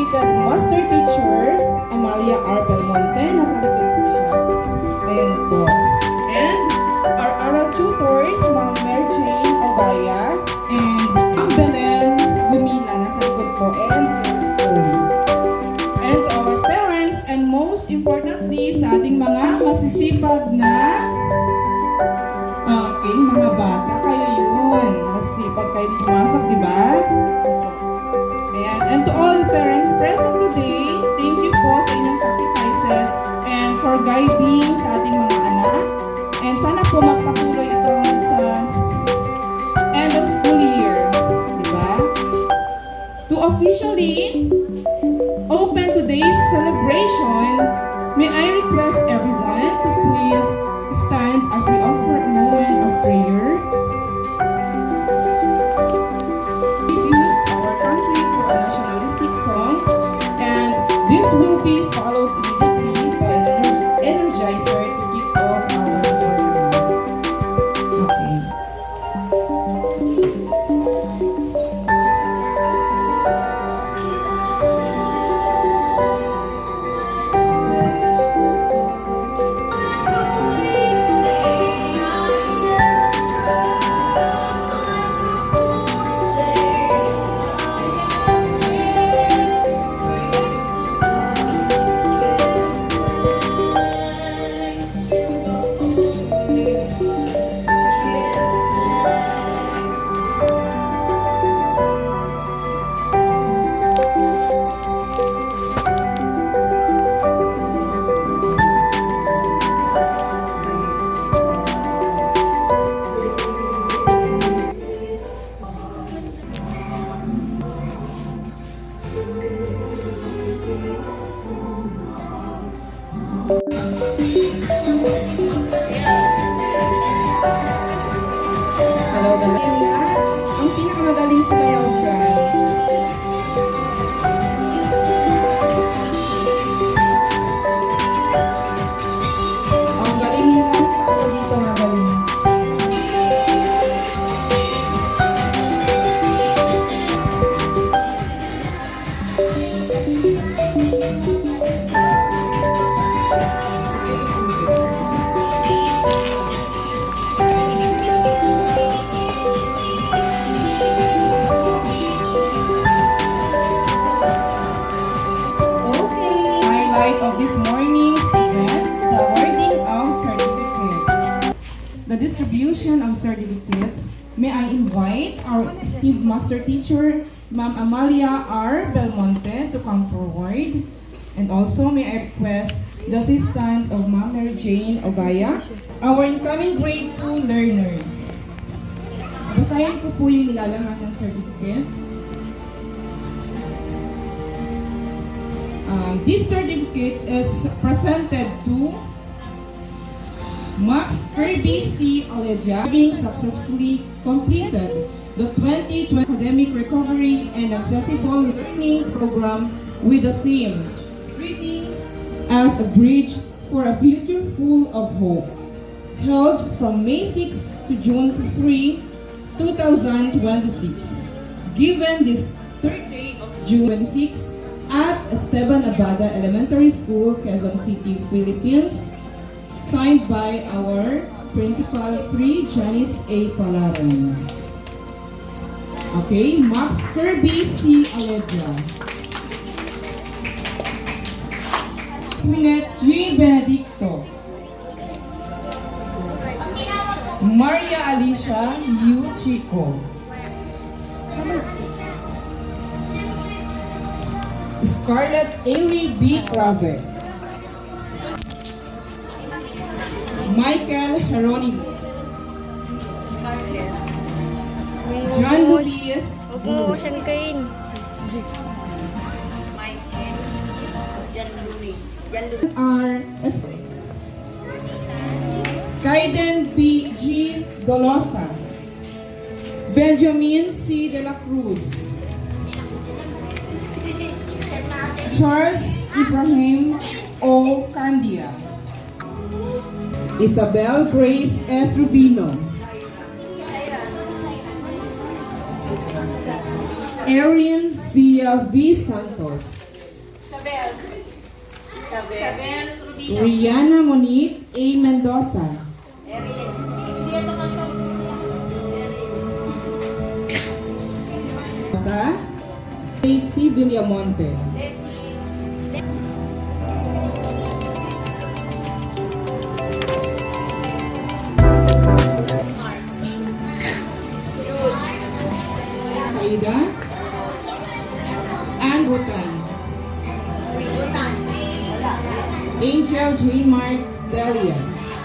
graduated master teacher, Amalia R. Belmonte. Nasa likod po siya. Ayan po. And our aral tutors, Ma'am Mary Jane Ogaya and Ma'am Belen Gumila. Nasa likod po. And story. And our parents, and most importantly, sa ating mga masisipag na mga bata, kayo yun. Masipag kayo pumasok, di ba? Ayan. And to all parents present today, thank you po sa inyong sacrifices and for guiding sa ating mga anak. And sana po magpatuloy ito sa end of school year. Di ba? To officially open today's celebration, may I request everyone to please stand as we offer a moment of prayer. Our country for a nationalistic song, and this will be followed immediately by an energizer to kick off our program. Okay. Ang pinakamagaling sumayaw dyan. Ang galing mo ako dito, magaling. Of this morning's event, the awarding of certificates. The distribution of certificates, may I invite our esteemed master teacher, Ma'am Amalia R. Belmonte, to come forward. And also may I request the assistance of Ma'am Mary Jane Ogaya, our incoming grade 2 learners. Basahin ko po yung nilalaman ng certificate. This certificate is presented to Max Kirby C. Aleja, having successfully completed the 2020 Academic Recovery and Accessible Learning Program with the theme, Reading as a Bridge for a Future Full of Hope, held from May 6 to June 3, 2026, given this third day of June 26, at Esteban Abada Elementary School, Quezon City, Philippines, signed by our Principal 3, Janice A. Palaran. Okay, Max Kirby C. Aleja. Minette G. Benedicto. Maria Alicia U. Chico. Scarlett Avery B. Crave. Michael Heronimo. John Luis. Huwag mo siyang kain. R. Kaiden B. G. Dolosa. Benjamin C. De la Cruz. Charles Ibrahim O. Candia. Isabel Grace S. Rubino. Erin Zia V. Santos. Isabel Rubino. Rihanna Monique A. Mendoza. Sa Faith C. Villamonte. Kaida. Ann Butay. Angel J. Mark Delia.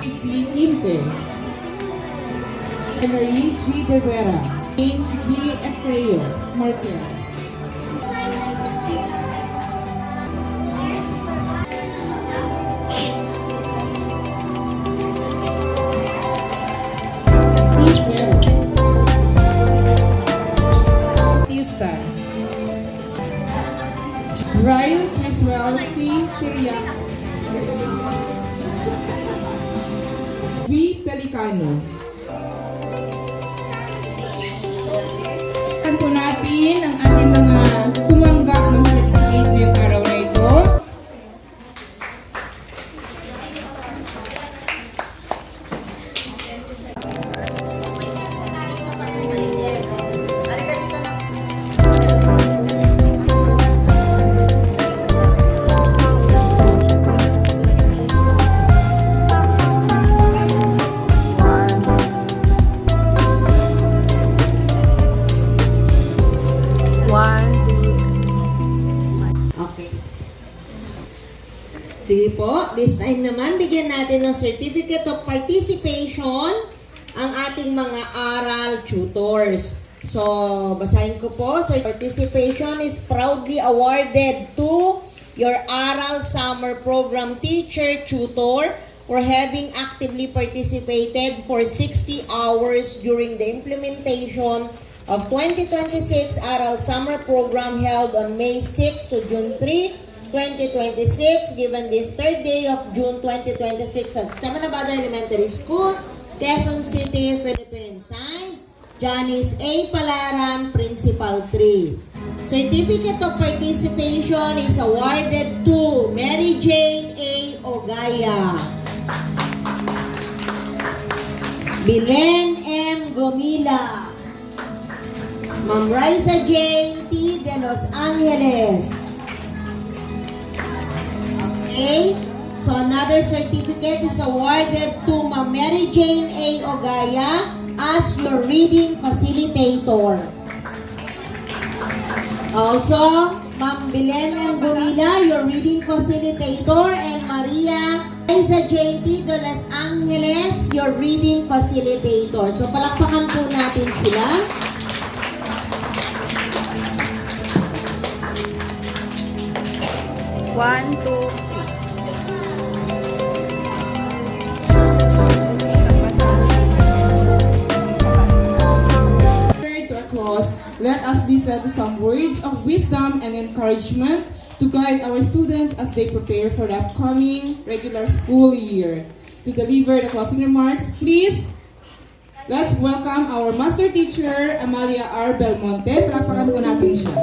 Vicky Kimke. Emery G. De Vera. Jane G. Ecleo Marquez. Diesel. Bautista. Ryle Criswell C. Syria. V. Pelicano. Tignan po natin ang ating mga tumanggap ng certificate ngayong araw na ito. Okay. Sige po, this time naman, bigyan natin ng Certificate of Participation ang ating mga aral tutors. So, basahin ko po. So, participation is proudly awarded to your aral summer program teacher, tutor, for having actively participated for 60 hours during the implementation of 2026 Aral Summer Program held on May 6 to June 3, 2026, given this third day of June 2026 at Sistema Navada Elementary School, Quezon City, Philippines. Signed, Janice A. Palaran, Principal 3. Certificate of Participation is awarded to Mary Jane A. Ogaya, Bilen M. Gomila, Ma'am Raisa Jane T. de Los Angeles. Okay, so another certificate is awarded to Ma'am Mary Jane A. Ogaya as your reading facilitator. Also, Ma'am Bilen M. Gomila, your reading facilitator, and Maria Raisa Jane T. de Los Angeles, your reading facilitator. So palakpakan po natin sila. One, two, To a close, let us listen to some words of wisdom and encouragement to guide our students as they prepare for the upcoming regular school year. To deliver the closing remarks, please, let's welcome our master teacher, Amalia R. Belmonte. Palakpakan po natin siya.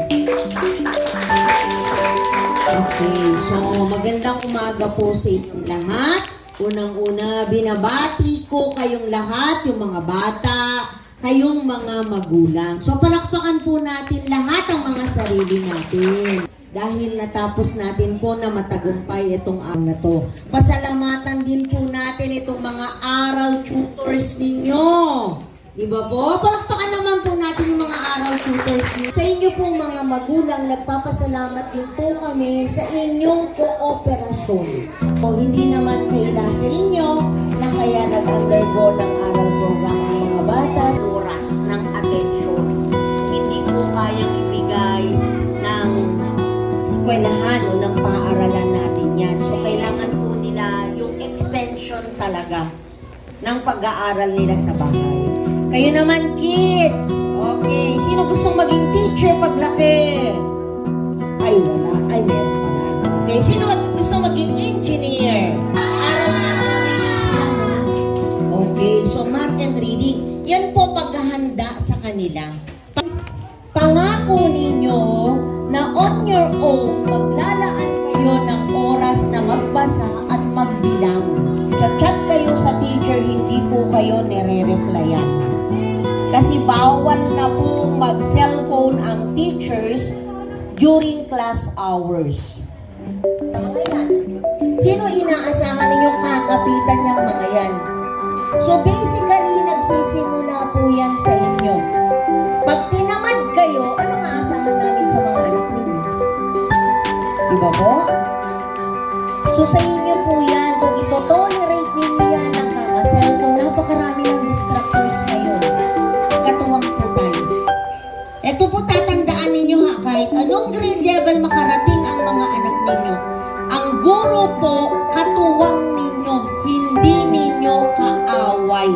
Okay, so magandang umaga po sa inyong lahat. Unang-una, binabati ko kayong lahat, yung mga bata, kayong mga magulang. So palakpakan po natin lahat ang mga sarili natin. Dahil natapos natin po na matagumpay itong araw na to. Pasalamatan din po natin itong mga aral tutors ninyo. Di ba po? Palakpakan naman po natin yung mga aral tutors ninyo. Sa inyo pong mga magulang, nagpapasalamat din po kami sa inyong kooperasyon. O hindi naman kaila sa inyo na kaya nag-undergo ng aral program ang mga bata. Oras ng atensyon. Hindi po kayang ibigay ng eskwelahan o ng paaralan natin yan. So, kailangan po nila yung extension talaga ng pag-aaral nila sa bahay. Kayo naman, kids! Okay, sino gustong maging teacher paglaki? Ay, wala. Ay, meron pala. Okay, sino gustong maging engineer? Aral math and reading sila, no? Okay, so math and reading. Yan po paghahanda sa kanila. Pangako ninyo na on your own, maglalaan magbasa at magbilang. Chat-chat kayo sa teacher, hindi po kayo nire-replyan. Kasi bawal na po mag-cellphone ang teachers during class hours. Mga yan. Sino inaasahan ninyong kakapitan niyang mga yan? So basically, nagsisimula po yan sa inyo. Pag tinamad kayo, ano maasahan namin sa mga anak ninyo? Diba po? So sa inyo po yan, kung ito-tolerate ninyo yan ang kaka-cellphone, napakarami ng distractors ngayon. Katuwang po tayo. Ito po tatandaan ninyo ha, kahit anong grade level makarating ang mga anak ninyo, ang guro po, katuwang ninyo, hindi ninyo kaaway.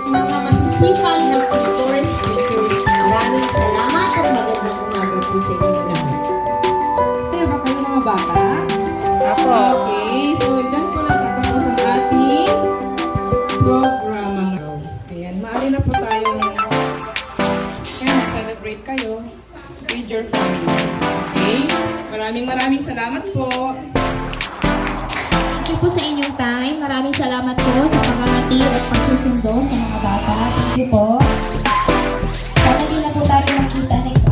Mga masisipag na tutors, teachers, maraming salamat at magandang umaga po sa inyo lahat. Kaya ba kayo mga bata? Apo. Okay, so dyan po nagtatapos ang ating programa ngayon. Ayan, maaari na po tayong celebrate kayo with your family. Okay? Maraming salamat po. Thank you po sa inyong time. Maraming salamat po sa paghahatid at pagsusundo sa mga bata. Thank you po. Sana di na po tayo makita next